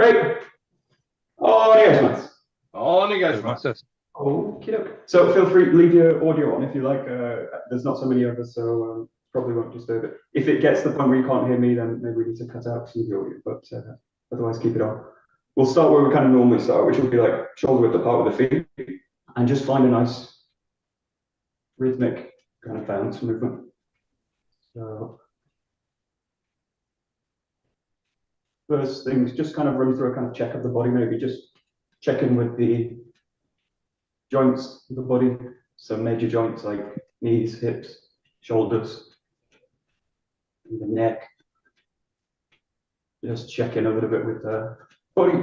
Great. Originates. Originates. Okay. So feel free to leave your audio on if you like. There's not so many of us, so probably won't disturb it. If it gets to the point where you can't hear me, then maybe we need to cut out some of the audio, but otherwise keep it on. We'll start where we kind of normally start, which will be like shoulder width apart with the feet, and just find a nice rhythmic kind of bounce movement. So first things, just kind of run through a kind of check of the body, maybe just check in with the joints of the body, some major joints like knees, hips, shoulders, and the neck. Just check in a little bit with the body.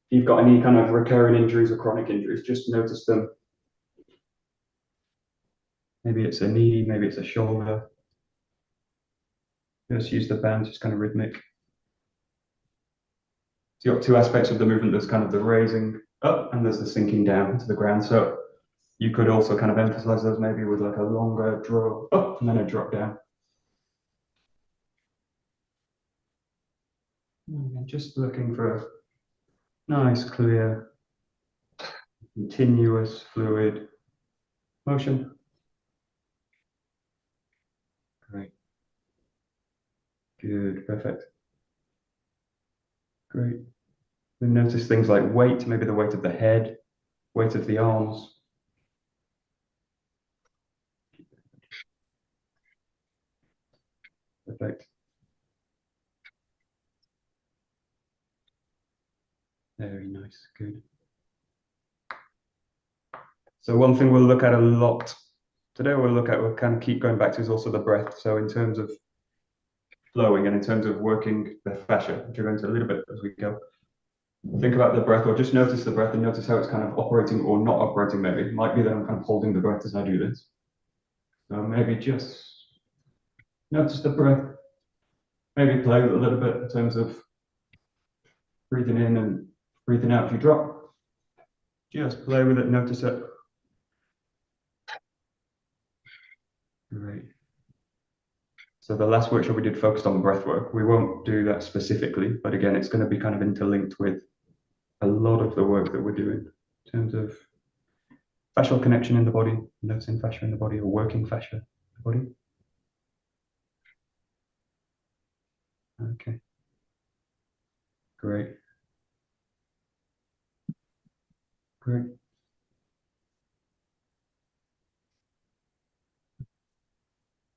If you've got any kind of recurring injuries or chronic injuries, just notice them. Maybe it's a knee, maybe it's a shoulder. Just use the bounce, it's kind of rhythmic. So you've got two aspects of the movement. There's kind of the raising up and there's the sinking down to the ground. So you could also kind of emphasize those maybe with like a longer draw up and then a drop down. And just looking for a nice, clear, continuous, fluid motion. Great. Good, perfect. Great. Then notice things like weight, maybe the weight of the head, weight of the arms. Perfect. Very nice, good. So one thing we'll look at a lot today, we'll kind of keep going back to is also the breath. So in terms of flowing and in terms of working the fascia, which we're going to a little bit as we go. Think about the breath, or just notice the breath and notice how it's kind of operating or not operating. Maybe it might be that I'm kind of holding the breath as I do this. So maybe just notice the breath. Maybe play with it a little bit in terms of breathing in and breathing out if you drop. Just play with it, notice it. Great. So the last workshop we did focused on breath work. We won't do that specifically, but again, it's going to be kind of interlinked with a lot of the work that we're doing in terms of fascial connection in the body, noticing fascia in the body or working fascia in the body. Okay. Great. Great.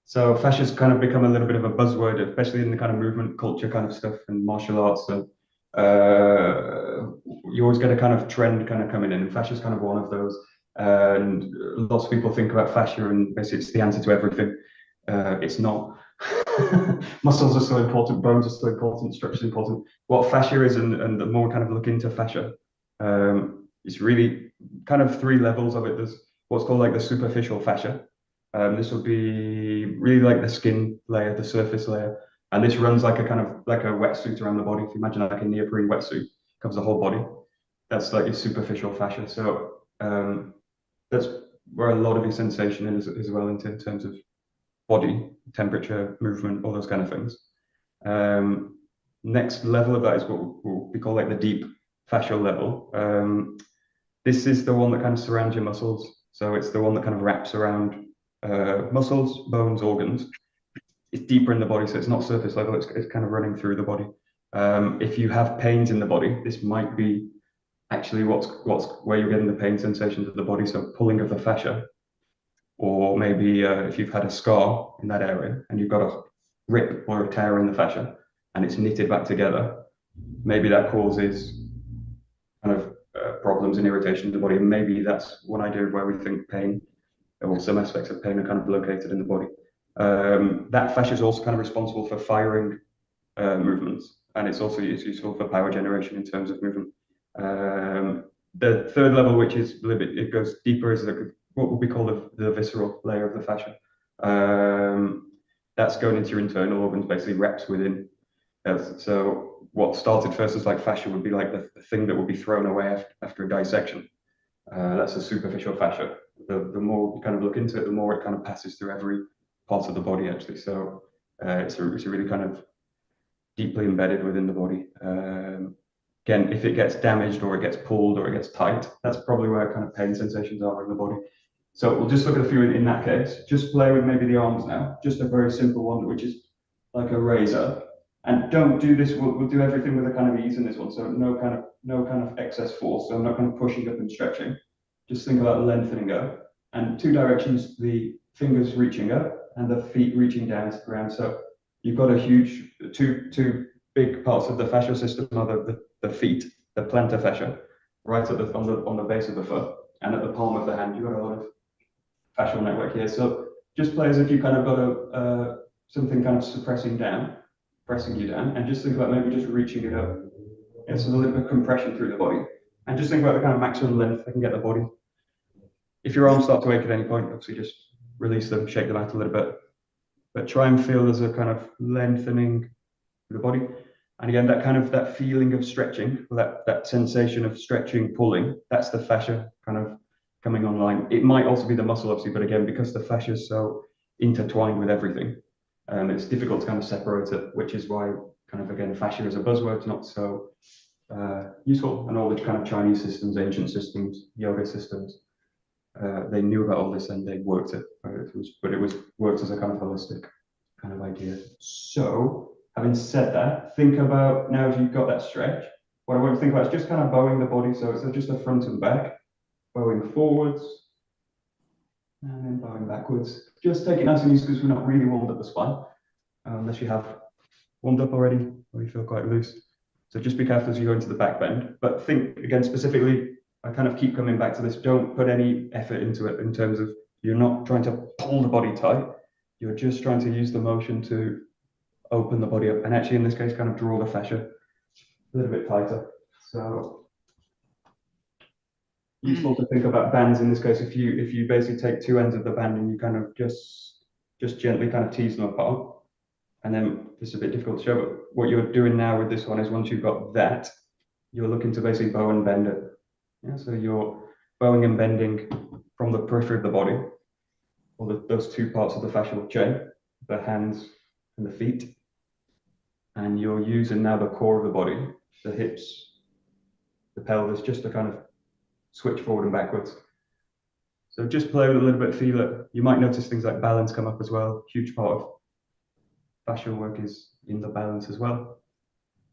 So fascia's kind of become a little bit of a buzzword, especially in the kind of movement culture kind of stuff and martial arts. And you always get a kind of trend kind of coming in, and fascia's kind of one of those. And lots of people think about fascia and basically it's the answer to everything. It's not. Muscles are so important, bones are so important, structure is important. What fascia is, and the more we kind of look into fascia, it's really kind of three levels of it. There's what's called like the superficial fascia. This will be really like the skin layer, the surface layer, and this runs like a kind of like a wetsuit around the body. If you imagine like a neoprene wetsuit, covers the whole body. That's like your superficial fascia. So that's where a lot of your sensation is as well in terms of body, temperature, movement, all those kind of things. Next level of that is what we call like the deep fascial level. This is the one that kind of surrounds your muscles. So it's the one that kind of wraps around muscles, bones, organs. It's deeper in the body, so it's not surface level, it's kind of running through the body. If you have pains in the body, this might be actually what's where you're getting the pain sensations of the body, so pulling of the fascia. Or maybe if you've had a scar in that area and you've got a rip or a tear in the fascia and it's knitted back together, maybe that causes kind of problems and irritation in the body. And maybe that's one idea of where we think pain or some aspects of pain are kind of located in the body. That fascia is also kind of responsible for firing movements, and it's useful for power generation in terms of movement. The third level, which is a little bit, it goes deeper, is what would we call the visceral layer of the fascia. That's going into your internal organs, basically reps within. So what started first as like fascia would be like the thing that would be thrown away after a dissection. That's a superficial fascia. The more you kind of look into it, the more it kind of passes through every part of the body actually. So it's a really kind of deeply embedded within the body. Again, if it gets damaged or it gets pulled or it gets tight, that's probably where kind of pain sensations are in the body. So we'll just look at a few in that case. Just play with maybe the arms now. Just a very simple one, which is like a razor. And don't do this. We'll do everything with a kind of ease in this one. So no kind of excess force. So I'm not kind of pushing up and stretching. Just think about lengthening up. And two directions: the fingers reaching up and the feet reaching down to the ground. So you've got a huge two big parts of the fascial system are the feet, the plantar fascia, right at on the base of the foot, and at the palm of the hand. You've got a lot of fascial network here. So just play as if you kind of got a something kind of pressing you down, and just think about maybe just reaching it up. Yeah, so a little bit of compression through the body, and just think about the kind of maximum length I can get the body. If your arms start to ache at any point, obviously just release them, shake them out a little bit, but try and feel there's a kind of lengthening of the body. And again, that feeling of stretching, that sensation of stretching, pulling, that's the fascia kind of coming online. It might also be the muscle, obviously, but again, because the fascia is so intertwined with everything, it's difficult to kind of separate it, which is why kind of, again, fascia as a buzzword is not so useful. And all the kind of Chinese systems, ancient systems, yoga systems, they knew about all this and they worked it. But it was worked as a kind of holistic kind of idea. So having said that, think about now if you've got that stretch, what I want to think about is just kind of bowing the body. So it's just the front and back, bowing forwards, and then bowing backwards. Just take it nice and easy because we're not really warmed up the spine, unless you have warmed up already or you feel quite loose. So just be careful as you go into the back bend. But think again specifically, I kind of keep coming back to this, don't put any effort into it in terms of you're not trying to pull the body tight. You're just trying to use the motion to open the body up, and actually in this case kind of draw the fascia a little bit tighter. So useful to think about bands in this case. If you basically take two ends of the band and you kind of just gently kind of tease them apart, and then this is a bit difficult to show, but what you're doing now with this one is once you've got that, you're looking to basically bow and bend it. Yeah, so you're bowing and bending from the periphery of the body, or those two parts of the fascial chain, the hands and the feet, and you're using now the core of the body, the hips, the pelvis, just to kind of switch forward and backwards. So just play with a little bit, feel it. You might notice things like balance come up as well. Huge part of fascial work is in the balance as well.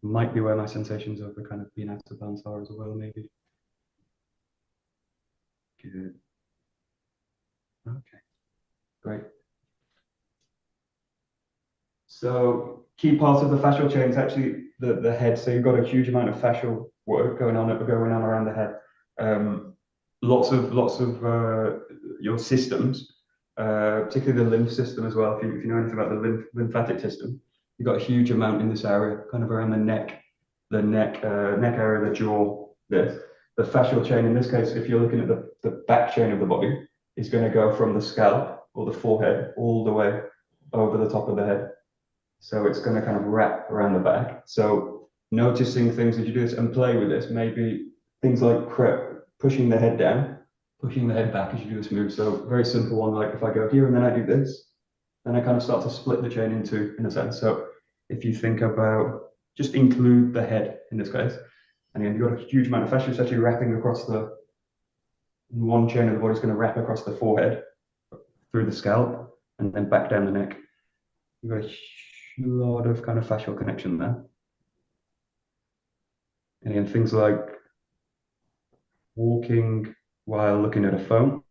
Might be where my sensations of the kind of being out of balance are as well, maybe. Good. Okay, great. So key part of the fascial chain is actually the head. So you've got a huge amount of fascial work going on around the head. Lots of your systems, particularly the lymph system as well. If you know anything about the lymphatic system, you've got a huge amount in this area, kind of around the neck area, the jaw. The fascial chain in this case, if you're looking at the back chain of the body, is going to go from the scalp or the forehead all the way over the top of the head. So it's going to kind of wrap around the back. So noticing things as you do this and play with this, maybe things like pushing the head down, pushing the head back as you do this move. So very simple one, like if I go here and then I do this, then I kind of start to split the chain in a sense. So if you think about, just include the head in this case. And again, you've got a huge amount of fascia. It's actually wrapping across one chain of the body is going to wrap across the forehead, through the scalp, and then back down the neck. You've got a lot of kind of fascial connection there. And again, things like walking while looking at a phone,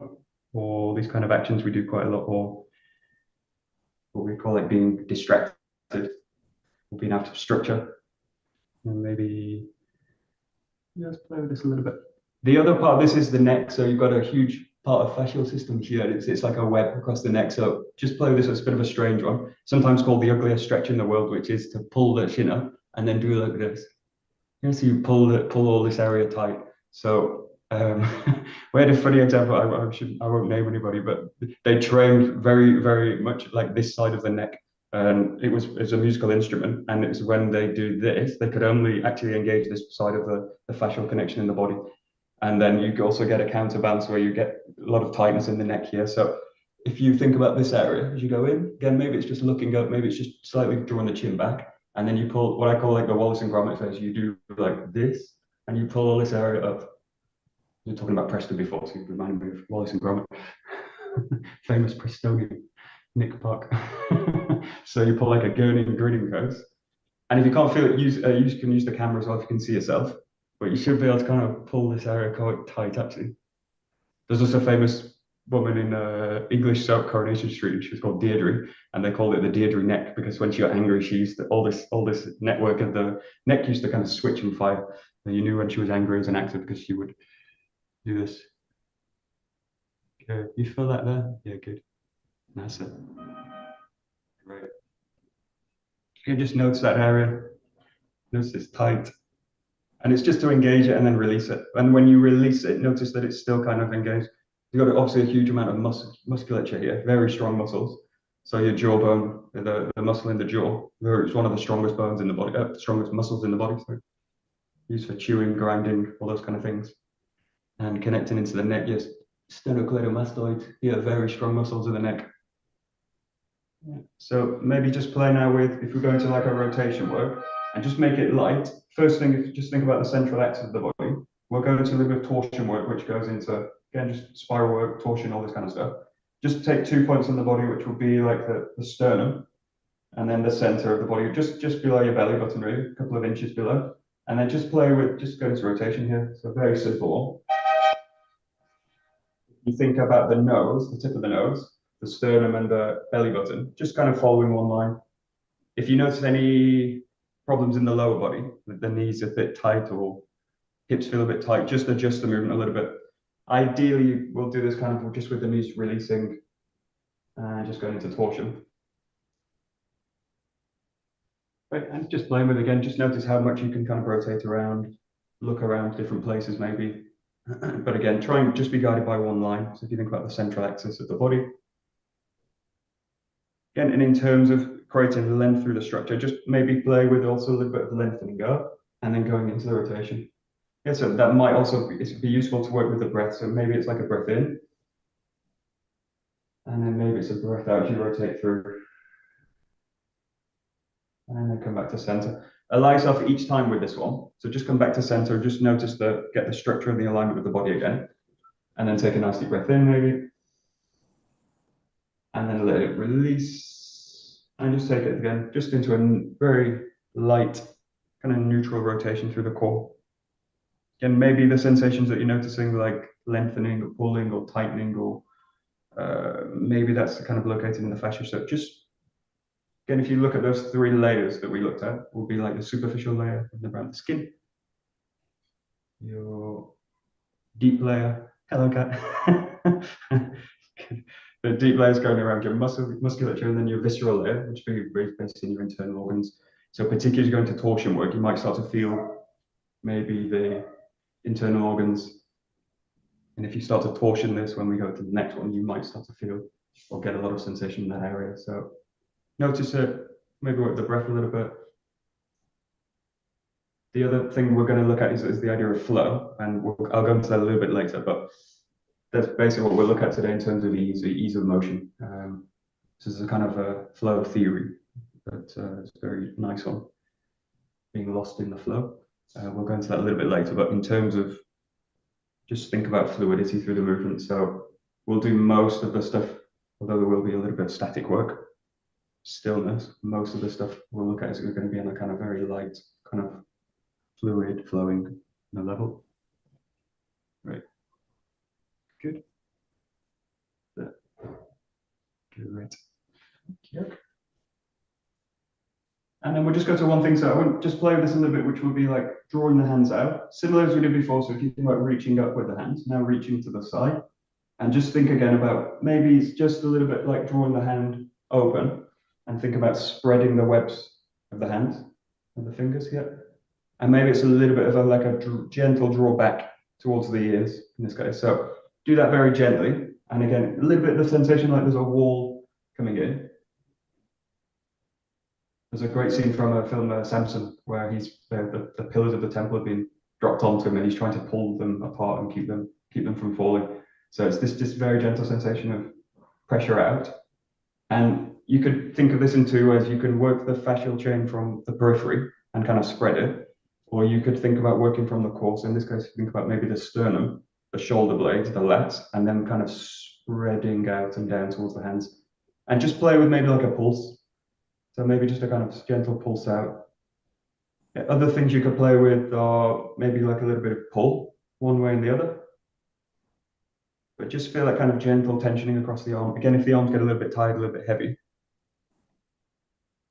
or these kind of actions we do quite a lot, or what we call it being distracted, or being out of structure. And maybe let's play with this a little bit. The other part of this is the neck. So you've got a huge part of fascial system here. It's like a web across the neck. So just play with this. It's a bit of a strange one, sometimes called the ugliest stretch in the world, which is to pull the chin up and then do it like this. Yeah, so you pull all this area tight. So we had a funny example. I won't name anybody, but they trained very, very much like this side of the neck. And it's a musical instrument, and it's when they do this, they could only actually engage this side of the fascial connection in the body. And then you also get a counterbalance where you get a lot of tightness in the neck here. So if you think about this area as you go in, again, maybe it's just looking up, maybe it's just slightly drawing the chin back. And then you pull what I call like the Wallace and Gromit phase. You do like this, and you pull all this area up. You're talking about Preston before, so you reminded me of Wallace and Gromit, famous Prestonian Nick Puck. So you pull like a grinning coast. And if you can't feel it, you can use the camera as well if you can see yourself. But you should be able to kind of pull this area quite tight, actually. There's also a famous woman in English soap, Coronation Street. She was called Deirdre, and they called it the Deirdre neck because when she got angry, she used all this network of the neck used to kind of switch and fire. And you knew when she was angry as an actor because she would do this. Okay, you feel that there? Yeah, good. That's it. Right. You can just notice that area. Notice it's tight. And it's just to engage it and then release it. And when you release it, notice that it's still kind of engaged. You've got obviously a huge amount of musculature here, very strong muscles. So your jawbone, the muscle in the jaw, it's one of the strongest bones in the body, strongest muscles in the body. So used for chewing, grinding, all those kind of things. And connecting into the neck, yes, sternocleidomastoid, yeah, very strong muscles in the neck. Yeah. So maybe just play now with, if we go into like a rotation work, and just make it light. First thing, if you just think about the central axis of the body, we'll go into a little bit of torsion work, which goes into, again, just spiral work, torsion, all this kind of stuff. Just take 2 points on the body, which will be like the sternum, and then the center of the body, just below your belly button, really, a couple of inches below. And then just play with, just go into rotation here. So very simple. You think about the nose, the tip of the nose, the sternum and the belly button, just kind of following one line. If you notice any problems in the lower body, the knees are a bit tight or hips feel a bit tight, just adjust the movement a little bit. Ideally, we'll do this kind of just with the knees releasing and just going into torsion. Right, and just playing with it again, just notice how much you can kind of rotate around, look around different places maybe. But again, try and just be guided by one line. So if you think about the central axis of the body. Again, and in terms of creating length through the structure, just maybe play with also a little bit of lengthening up and then going into the rotation. Yeah, so that might also be useful to work with the breath. So maybe it's like a breath in, and then maybe it's a breath out as you rotate through. And then come back to center. Allow yourself each time with this one. So just come back to center, just notice get the structure and the alignment of the body again. And then take a nice deep breath in, maybe. And then let it release. And just take it again, just into a very light, kind of neutral rotation through the core. And maybe the sensations that you're noticing, like lengthening or pulling or tightening, or maybe that's kind of located in the fascia. So just, again, if you look at those 3 layers that we looked at, will be like the superficial layer around the skin, your deep layer, hello cat. The deep layer is going around your musculature, and then your visceral layer, which will be based in your internal organs. So particularly as you go into torsion work, you might start to feel maybe the internal organs. And if you start to torsion this, when we go to the next one, you might start to feel or get a lot of sensation in that area. So notice it, maybe work the breath a little bit. The other thing we're going to look at is the idea of flow, and I'll go into that a little bit later, but that's basically what we'll look at today in terms of ease of motion. This is a kind of a flow theory, but it's a very nice one, being lost in the flow. We'll go into that a little bit later, but in terms of just think about fluidity through the movement. So we'll do most of the stuff, although there will be a little bit of static work, stillness. Most of the stuff we'll look at is going to be on a kind of very light, kind of fluid flowing level. Right. Good. Good. Okay. And then we'll just go to one thing. So I want just play with this a little bit, which will be like drawing the hands out, similar as we did before. So if you think about reaching up with the hands, now reaching to the side, and just think again about maybe it's just a little bit like drawing the hand open, and think about spreading the webs of the hands and the fingers here. And maybe it's a little bit of like a gentle draw back towards the ears in this case. So do that very gently. And again, a little bit of the sensation like there's a wall coming in. There's a great scene from a film, Samson, where the pillars of the temple have been dropped onto him, and he's trying to pull them apart and keep them from falling. So it's this just very gentle sensation of pressure out. And you could think of this in two ways. You can work the fascial chain from the periphery and kind of spread it, or you could think about working from the core. So in this case, think about maybe the sternum, the shoulder blades, the lats, and then kind of spreading out and down towards the hands. And just play with maybe like a pulse. So maybe just a kind of gentle pulse out. Other things you could play with are maybe like a little bit of pull, one way and the other. But just feel that kind of gentle tensioning across the arm. Again, if the arms get a little bit tired, a little bit heavy,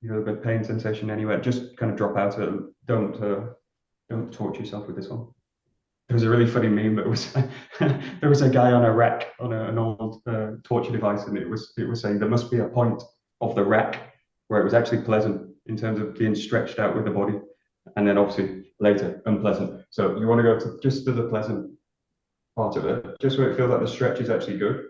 you know, a bit of pain sensation anywhere, just kind of drop out of it. Don't torture yourself with this one. There was a really funny meme that was there was a guy on a rack on an old torture device, and it was saying there must be a point of the rack where it was actually pleasant in terms of being stretched out with the body, and then obviously later unpleasant. So you want to go to just to the pleasant part of it, just where it feels like the stretch is actually good,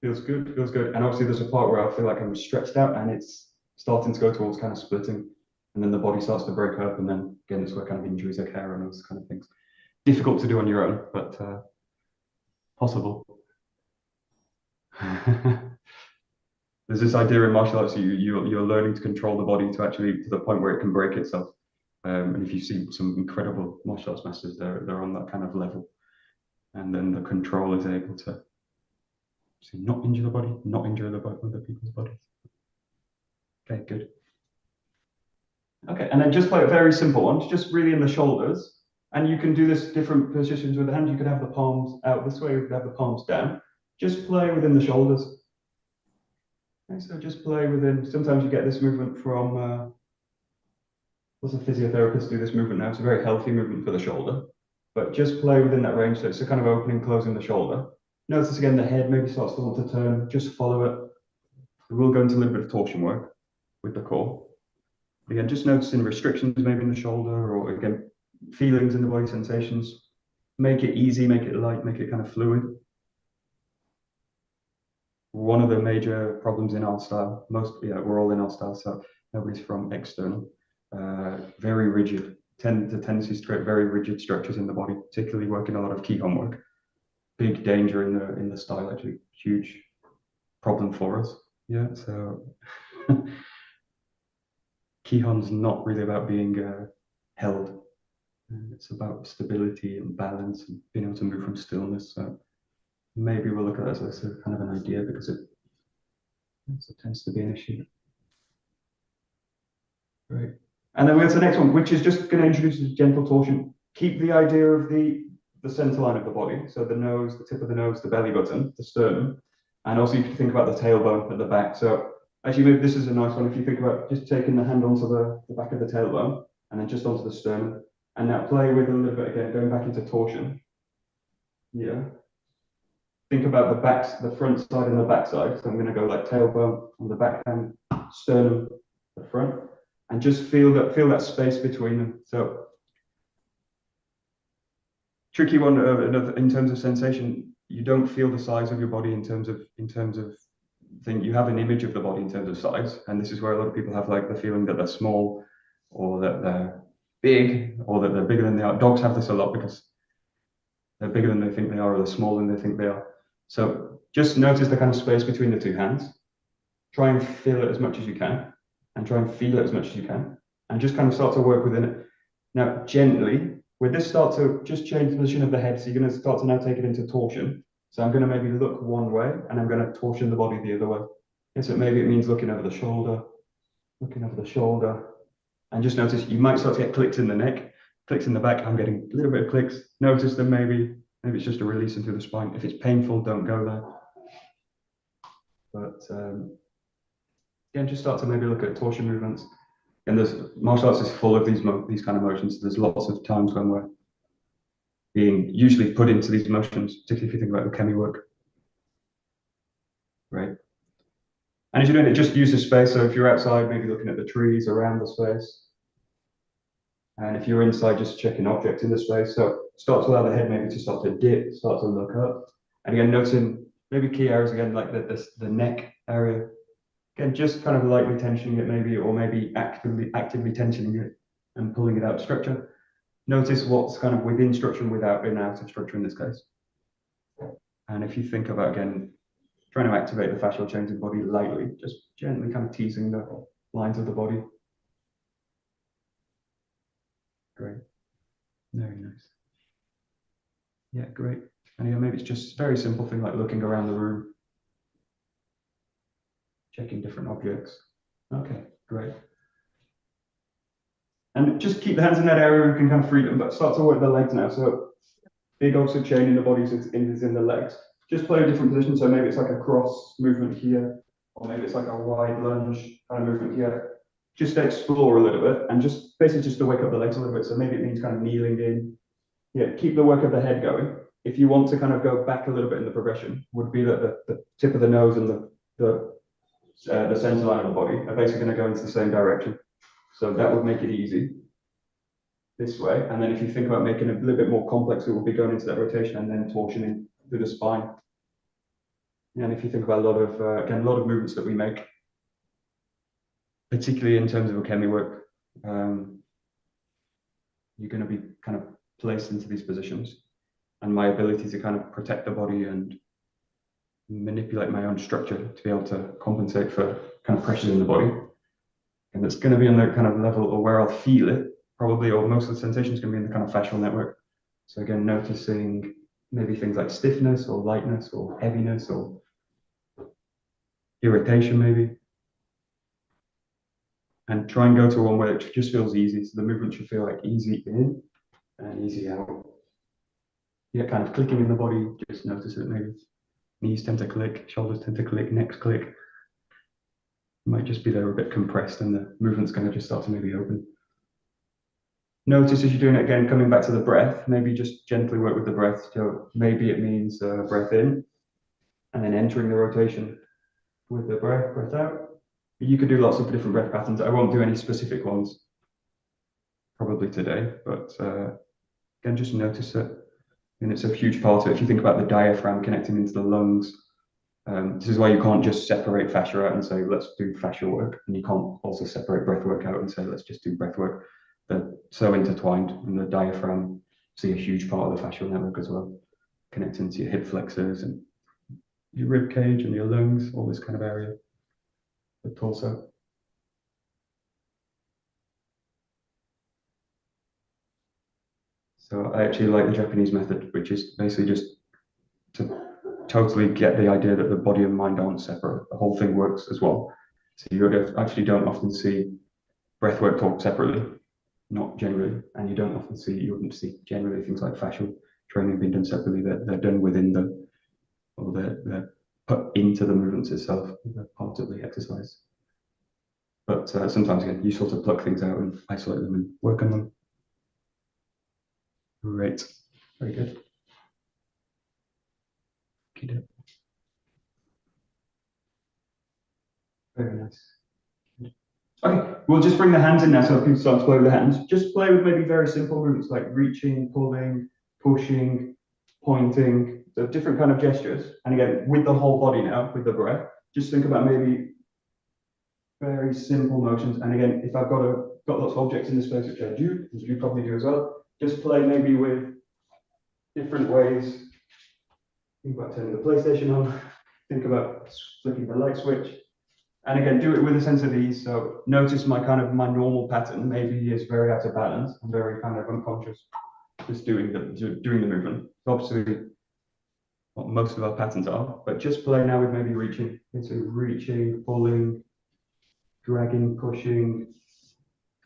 feels good, and obviously there's a part where I feel like I'm stretched out and it's starting to go towards kind of splitting, and then the body starts to break up, and then again it's where kind of injuries occur and those kind of things. Difficult to do on your own, but possible. There's this idea in martial arts you're learning to control the body to actually to the point where it can break itself. And if you see some incredible martial arts masters, they're on that kind of level, and then the control is able to not injure the body, not injure other people's bodies. Okay, good. Okay, and then just play a very simple one, just really in the shoulders. And you can do this different positions with the hand. You could have the palms out this way, you could have the palms down. Just play within the shoulders. Okay, so just play within, sometimes you get this movement from, lots of physiotherapists do this movement now. It's a very healthy movement for the shoulder, but just play within that range. So it's a kind of opening, closing the shoulder. Notice again, the head maybe starts to want to turn, just follow it. We'll go into a little bit of torsion work with the core. Again, just noticing restrictions maybe in the shoulder, or again, feelings in the body, sensations. Make it easy, make it light, make it kind of fluid. One of the major problems in our style, we're all in our style, so nobody's from external. Very rigid, tendencies to create very rigid structures in the body, particularly working a lot of Kihon work. Big danger in the style, actually, huge problem for us. Yeah, so Kihon's not really about being held. It's about stability and balance and being able to move from stillness. So maybe we'll look at that as a kind of an idea, because it tends to be an issue. Great. And then we go to the next one, which is just going to introduce a gentle torsion. Keep the idea of the center line of the body. So the nose, the tip of the nose, the belly button, the sternum. And also you can think about the tailbone at the back. So actually, maybe this is a nice one. If you think about just taking the hand onto the back of the tailbone and then just onto the sternum. And now play with a little bit again, going back into torsion. Yeah. Think about the front side and the back side. So I'm going to go like tailbone on the back hand, sternum, the front, and just feel that space between them. So tricky one in terms of sensation. You don't feel the size of your body in terms of thing. You have an image of the body in terms of size, and this is where a lot of people have like the feeling that they're small, or that they're big, or that they're bigger than they are. Dogs have this a lot because they're bigger than they think they are, or they're smaller than they think they are. So just notice the kind of space between the two hands. Try and feel it as much as you can, and try and feel it as much as you can, and just kind of start to work within it. Now, gently, with this, start to just change the position of the head. So you're going to start to now take it into torsion. So I'm going to maybe look one way, and I'm going to torsion the body the other way. And so maybe it means looking over the shoulder, and just notice you might start to get clicks in the neck, clicks in the back. I'm getting a little bit of clicks. Notice them maybe it's just a releasing through the spine. If it's painful, don't go there. But again, just start to maybe look at torsion movements. And martial arts is full of these kind of motions. There's lots of times when we're being usually put into these motions, particularly if you think about the kemi work. Right. And as you're doing it, just use the space. So if you're outside, maybe looking at the trees around the space. And if you're inside, just checking objects in the space. So start to allow the head maybe to start to dip, start to look up. And again, noticing maybe key areas again, like the neck area. Again, just kind of lightly tensioning it maybe, or maybe actively tensioning it and pulling it out of structure. Notice what's kind of within structure and without and out of structure in this case. And if you think about, again, trying to activate the fascial chains of the body lightly, just gently kind of teasing the lines of the body. Great. Very nice. Yeah, great. And yeah, maybe it's just a very simple thing like looking around the room, checking different objects. Okay, great. And just keep the hands in that area, you can kind of free them, but start to work the legs now. So big oxygen chain in the body is in the legs. Just play a different position. So maybe it's like a cross movement here, or maybe it's like a wide lunge kind of movement here. Just to explore a little bit and just basically just to wake up the legs a little bit. So maybe it means kind of kneeling in. Yeah, keep the work of the head going. If you want to kind of go back a little bit in the progression, would be that the tip of the nose and the center line of the body are basically going to go into the same direction. So that would make it easy this way. And then if you think about making it a little bit more complex, it will be going into that rotation and then torsioning through the spine. And if you think about a lot of, again, a lot of movements that we make, particularly in terms of ukemi work, you're going to be kind of placed into these positions. And my ability to kind of protect the body and manipulate my own structure to be able to compensate for kind of pressures in the body. And it's going to be on the kind of level or where I'll feel it, probably, or most of the sensation is going to be in the kind of fascial network. So again, noticing maybe things like stiffness or lightness or heaviness or irritation maybe. And try and go to one where it just feels easy. So the movement should feel like easy in and easy out. Yeah, kind of clicking in the body, just notice it maybe. Knees tend to click, shoulders tend to click, necks click. Might just be there a bit compressed and the movement's going to just start to maybe open. Notice as you're doing it again, coming back to the breath, maybe just gently work with the breath. So maybe it means breath in and then entering the rotation with the breath out. You could do lots of different breath patterns. I won't do any specific ones probably today, but again, just notice it. And it's a huge part of it. If you think about the diaphragm connecting into the lungs, this is why you can't just separate fascia out and say, let's do fascial work. And you can't also separate breath work out and say, let's just do breath work. They're so intertwined, and the diaphragm see a huge part of the fascial network as well, connecting to your hip flexors and your rib cage and your lungs, all this kind of area, the torso. So I actually like the Japanese method, which is basically just to totally get the idea that the body and mind aren't separate. The whole thing works as well. So you actually don't often see breathwork taught separately, not generally, and you wouldn't see generally things like fascial training being done separately. They're done within they're put into the movements itself. They're part of the exercise. But sometimes again, you sort of pluck things out and isolate them and work on them. Great, very good. Very nice. Okay, we'll just bring the hands in now so people start to play with the hands. Just play with maybe very simple movements like reaching, pulling, pushing, pointing, so different kind of gestures. And again, with the whole body now, with the breath, just think about maybe very simple motions. And again, if I've got lots of objects in the space, which I do, as you probably do as well, just play maybe with different ways. Think about turning the PlayStation on, think about flicking the light switch. And again, do it with a sense of ease. So notice my normal pattern maybe is very out of balance. I'm very kind of unconscious, just doing the movement. Obviously, what most of our patterns are, but just play now with maybe reaching. So reaching, pulling, dragging, pushing,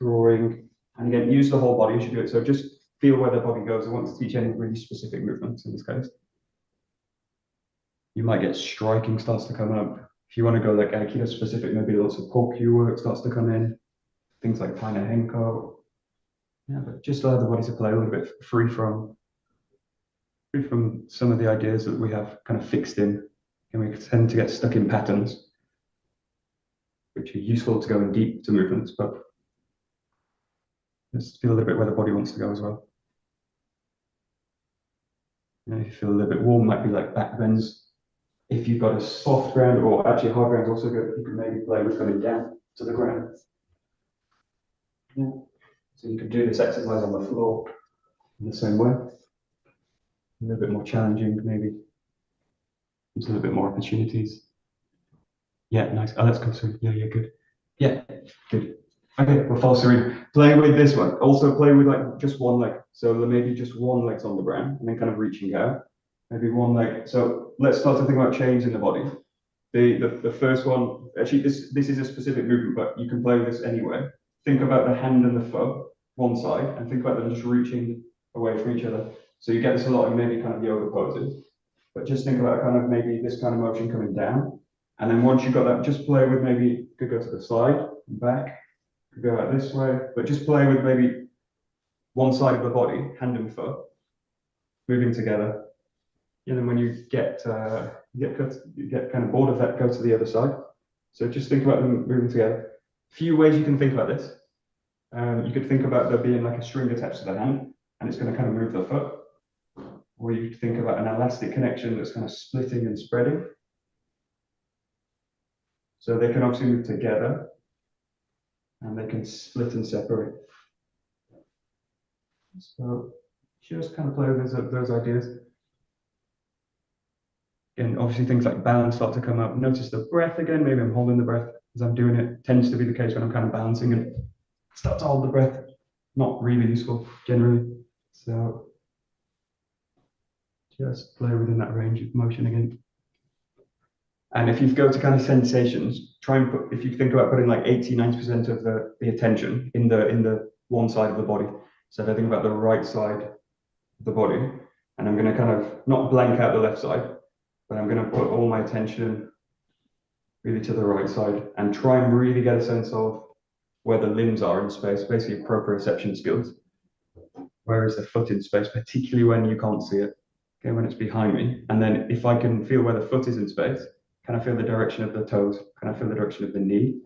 drawing. And again, use the whole body as you do it. So just feel where the body goes. I want to teach any really specific movements in this case. You might get striking starts to come up. If you want to go like Aikido specific, maybe lots of Kokyu work starts to come in. Things like Taina Henko. Yeah, but just allow the body to play a little bit free from some of the ideas that we have kind of fixed in. And we tend to get stuck in patterns, which are useful to go in deep to movements, but just feel a little bit where the body wants to go as well. And if you feel a little bit warm, might be like back bends. If you've got a soft ground, or actually hard ground is also good, you can maybe play with coming down to the ground. Yeah. So you can do this exercise on the floor in the same way. A little bit more challenging, maybe. Gives a little bit more opportunities. Yeah, nice. Oh, that's good. So yeah, good. Yeah, good. Okay, we'll fall through. Play with this one. Also play with like just one leg. So maybe just one leg's on the ground and then kind of reaching out. Maybe one leg. So let's start to think about changing the body. The first one, actually this is a specific movement, but you can play with this anyway. Think about the hand and the foot, one side, and think about them just reaching away from each other. So you get this a lot in maybe kind of yoga poses. But just think about kind of maybe this kind of motion coming down. And then once you've got that, just play with maybe, could go to the side and back, could go out this way, but just play with maybe one side of the body, hand and foot, moving together. And then when you get kind of bored of that, go to the other side. So just think about them moving together. Few ways you can think about this. You could think about there being like a string attached to the hand, and it's going to kind of move the foot. Or you could think about an elastic connection that's kind of splitting and spreading. So they can obviously move together, and they can split and separate. So just kind of play with those ideas. And obviously things like balance start to come up. Notice the breath again. Maybe I'm holding the breath as I'm doing it. Tends to be the case when I'm kind of balancing and start to hold the breath. Not really useful generally. So just play within that range of motion again. And if you go to kind of sensations, try and put, if you think about putting like 80–90% of the attention in the one side of the body. So if I think about the right side of the body, and I'm going to kind of not blank out the left side, but I'm going to put all my attention really to the right side and try and really get a sense of where the limbs are in space, basically proprioception skills. Where is the foot in space, particularly when you can't see it, okay, when it's behind me. And then if I can feel where the foot is in space, can I feel the direction of the toes? Can I feel the direction of the knee?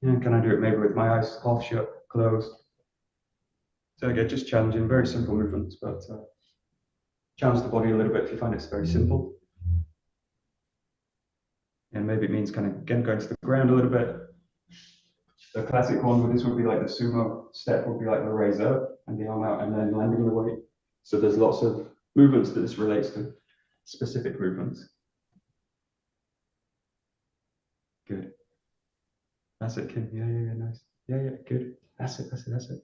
And can I do it maybe with my eyes half shut, closed? So again, just challenging, very simple movements, but challenge the body a little bit if you find it's very simple. And maybe it means kind of again going to the ground a little bit. The classic one with this would be like the sumo step would be like the raise up and the arm out and then landing the weight. So there's lots of movements that this relates to, specific movements. Good. That's it, Kim. Yeah, nice. Yeah, good. That's it.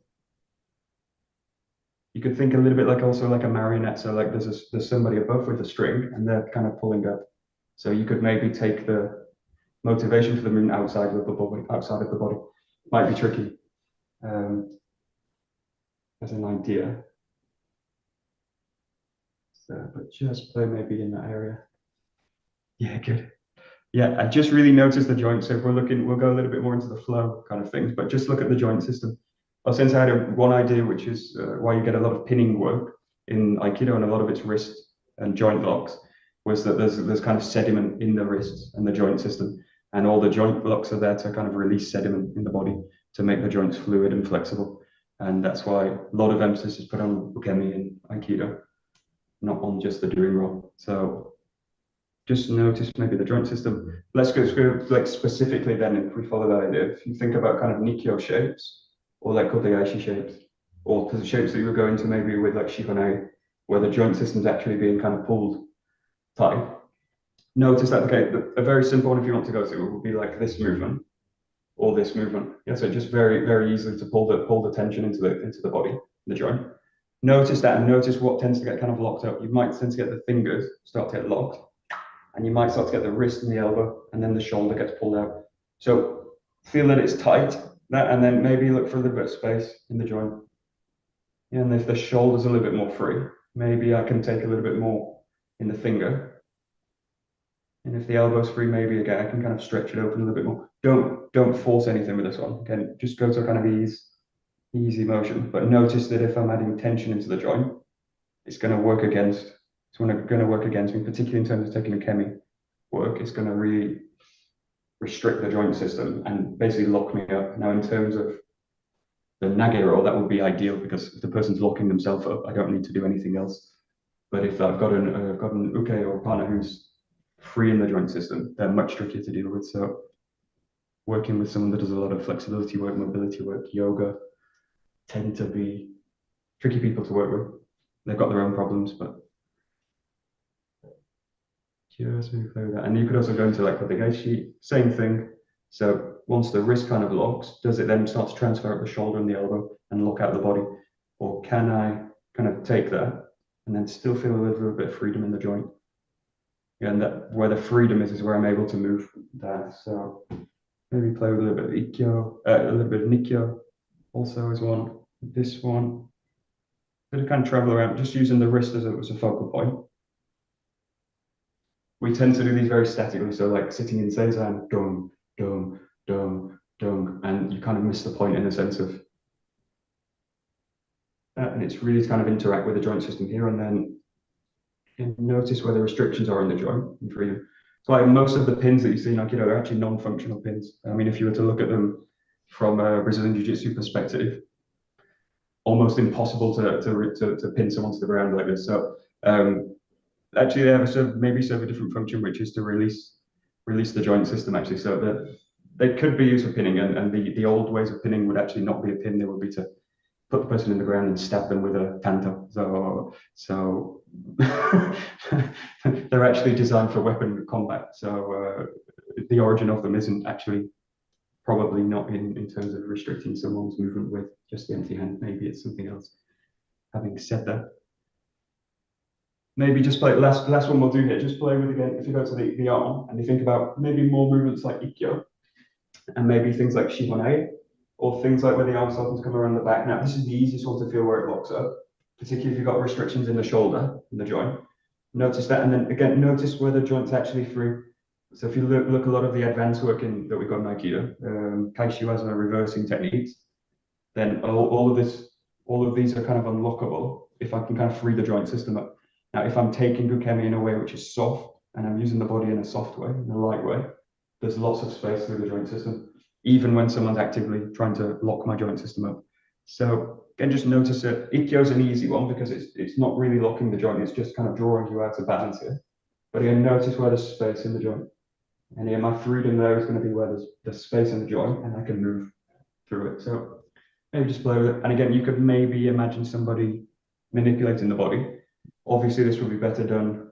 You could think a little bit like also like a marionette. So like there's somebody above with a string and they're kind of pulling up. So you could maybe take the motivation for the movement outside of the body. Might be tricky as an idea. So, but just play maybe in that area. Yeah, good. Yeah, I just really noticed the joint. So if we're looking, we'll go a little bit more into the flow kind of things, but just look at the joint system. Well, since I had one idea, which is why you get a lot of pinning work in Aikido and a lot of its wrist and joint locks, was that there's kind of sediment in the wrists and the joint system. And all the joint blocks are there to kind of release sediment in the body to make the joints fluid and flexible. And that's why a lot of emphasis is put on ukemi in Aikido, not on just the doing role. So just notice maybe the joint system. Let's go like specifically then, if we follow that idea, if you think about kind of Nikkyo shapes or like Kotegaeshi shapes, or the shapes that you were going to maybe with like Shihonei, where the joint system's actually being kind of pulled tight. Notice that, okay, a very simple one if you want to go to would be like this movement or this movement. Yeah, so just very, very easily to pull the tension into the body, the joint. Notice that and notice what tends to get kind of locked up. You might tend to get the fingers start to get locked, and you might start to get the wrist and the elbow, and then the shoulder gets pulled out. So feel that it's tight, and then maybe look for a little bit of space in the joint. And if the shoulder's a little bit more free, maybe I can take a little bit more in the finger. And if the elbow's free, maybe again, I can kind of stretch it open a little bit more. Don't force anything with this one. Again, just go to kind of easy motion. But notice that if I'm adding tension into the joint, it's going to work against me, particularly in terms of taking a kemi work. It's going to really restrict the joint system and basically lock me up. Now, in terms of the nage roll, that would be ideal because if the person's locking themselves up, I don't need to do anything else. But if I've got an uke or a partner who's free in the joint system, they're much trickier to deal with. So working with someone that does a lot of flexibility work, mobility work, yoga, tend to be tricky people to work with. They've got their own problems, but just maybe play with that. And you could also go into like the gauge sheet, same thing. So once the wrist kind of locks, does it then start to transfer up the shoulder and the elbow and lock out the body? Or can I kind of take that and then still feel a little bit of freedom in the joint? And that where the freedom is where I'm able to move down. So maybe play with a little bit of ikkyo, a little bit of nikkyo also is one. This one, bit of kind of travel around, just using the wrist as a focal point. We tend to do these very statically, so like sitting in seisan, dung, dung, dung, dung, and you kind of miss the point in the sense of and it's really to kind of interact with the joint system here, and then you notice where the restrictions are in the joint and freedom. So like most of the pins that you see in Aikido are actually non-functional pins. I mean, if you were to look at them from a Brazilian Jiu-Jitsu perspective, almost impossible to pin someone to the ground like this. So actually they have maybe serve a different function, which is to release the joint system actually. So that they could be used for pinning, and the old ways of pinning would actually not be a pin. They would be to put the person in the ground and stab them with a tanto. So they're actually designed for weapon combat. So the origin of them isn't actually probably not in terms of restricting someone's movement with just the empty hand. Maybe it's something else. Having said that, maybe just play last one we'll do here. Just play with again. If you go to the arm and you think about maybe more movements like ikkyo, and maybe things like shihonai, or things like where the arm starts to come around the back. Now, this is the easiest one to feel where it locks up, particularly if you've got restrictions in the shoulder, in the joint. Notice that, and then again, notice where the joint's actually free. So if you look a lot of the advanced work that we've got in Aikido, Kaishiwaza reversing techniques, then all of these are kind of unlockable if I can kind of free the joint system up. Now, if I'm taking Gukemi in a way which is soft, and I'm using the body in a soft way, in a light way, there's lots of space through the joint system, even when someone's actively trying to lock my joint system up. So again, just notice that ikkyo is an easy one because it's not really locking the joint, it's just kind of drawing you out of balance here. But again, notice where there's space in the joint. And here, my freedom there is going to be where there's space in the joint and I can move through it. So maybe just play with it. And again, you could maybe imagine somebody manipulating the body. Obviously, this would be better done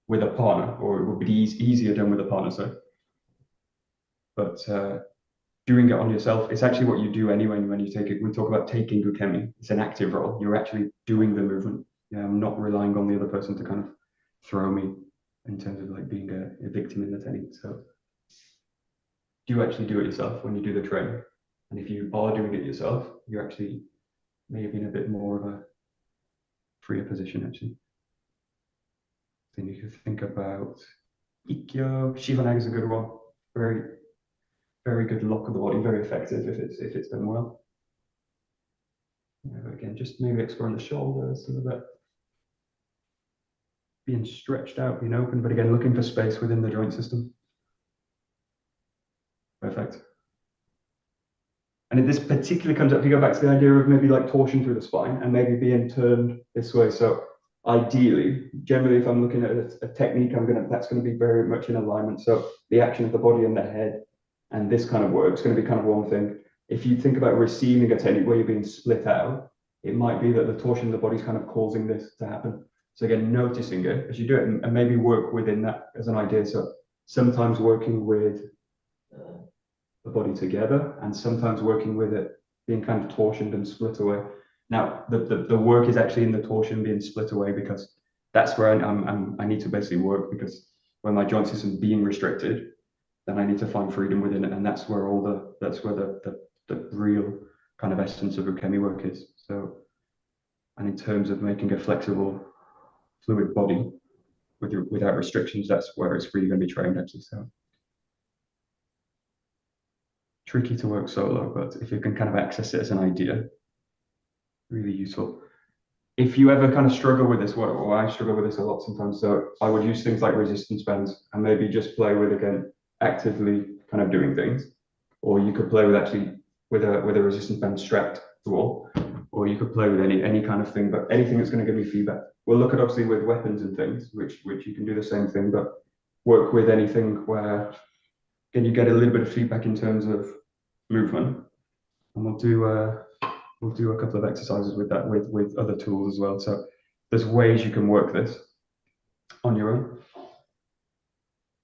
with a partner, or it would be easier done with a partner, so. But doing it on yourself, it's actually what you do anyway when you take it. We talk about taking Gukemi. It's an active role. You're actually doing the movement. I'm not relying on the other person to kind of throw me in terms of like being a victim in the technique. So do actually do it yourself when you do the training. And if you are doing it yourself, you're actually maybe in a bit more of a freer position actually. Then you could think about ikkyo. Shihonage is a good one. Very good lock of the body, very effective if it's done well. But again, just maybe exploring the shoulders a little bit. Being stretched out, being open, but again, looking for space within the joint system. Perfect. And if this particularly comes up, if you go back to the idea of maybe like torsion through the spine and maybe being turned this way. So ideally, generally, if I'm looking at a technique, that's going to be very much in alignment. So the action of the body and the head and this kind of work is going to be kind of one thing. If you think about receiving a technique where you're being split out, it might be that the torsion of the body is kind of causing this to happen. So again, noticing it as you do it and maybe work within that as an idea. So sometimes working with the body together and sometimes working with it being kind of torsioned and split away. Now, the work is actually in the torsion being split away because that's where I need to basically work, because when my joint system is being restricted, then I need to find freedom within it, and that's where the real kind of essence of Ukemi work is. So, and in terms of making a flexible, fluid body without restrictions, that's where it's really going to be trained actually. So tricky to work solo, but if you can kind of access it as an idea, really useful. If you ever kind of struggle with this, well, I struggle with this a lot sometimes, so I would use things like resistance bands and maybe just play with, again, actively kind of doing things. Or you could play with actually with a resistance band strapped to the wall, or you could play with any kind of thing, but anything that's going to give me feedback. We'll look at obviously with weapons and things, which you can do the same thing, but work with anything where can you get a little bit of feedback in terms of movement. And we'll do a couple of exercises with that with other tools as well. So there's ways you can work this on your own.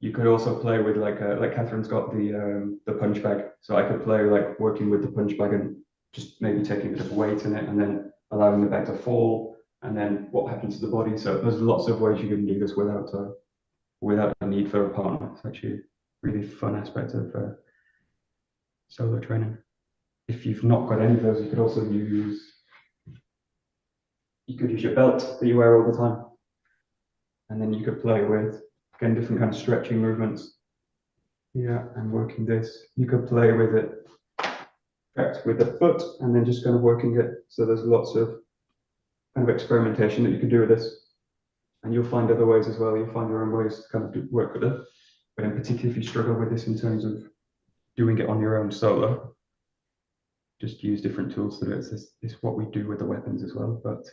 You could also play with like Catherine's got the punch bag, so I could play like working with the punch bag and just maybe taking a bit of weight in it and then allowing the bag to fall, and then what happens to the body. So there's lots of ways you can do this without a need for a partner. It's actually a really fun aspect of solo training. If you've not got any of those, you could also use your belt that you wear all the time, and then you could play with again different kind of stretching movements. Yeah, and working this. You could play with it with the foot, and then just kind of working it. So there's lots of kind of experimentation that you can do with this, and you'll find other ways as well. You'll find your own ways to kind of work with it. But in particular, if you struggle with this in terms of doing it on your own solo, just use different tools to do it. It's what we do with the weapons as well, but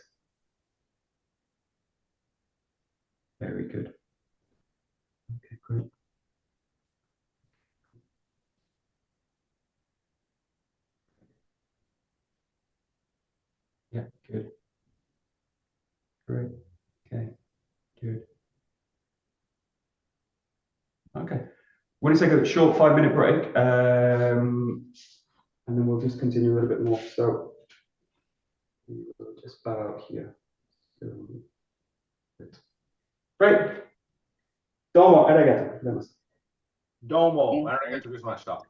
very good. Okay, great. Yeah, good. Great. Okay, good. Okay. We're going to take a short 5-minute break, and then we'll just continue a little bit more. So we will just bow out here. So, great. Domo arigato gozaimasu. Domo, arigatou gozaimasu.